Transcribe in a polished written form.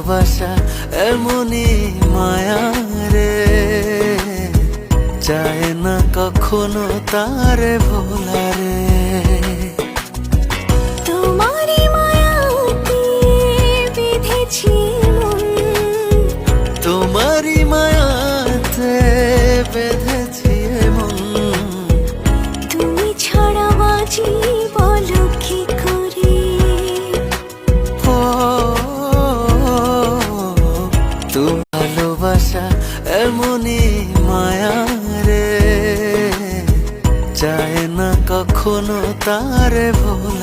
ভালোবাসা এমনই মায়া রে, চায় না কখনো তারে ভোলা রে। তোমারই মায়াতে বেঁধেছি মন, তোমারই মায়াতে বেঁধেছি মন, তুমি ছাড়া বাজি বলো কি করে। তুমি ভালোবাসা এমনই মায়া রে, চায় না কখনো তারে ভোলা।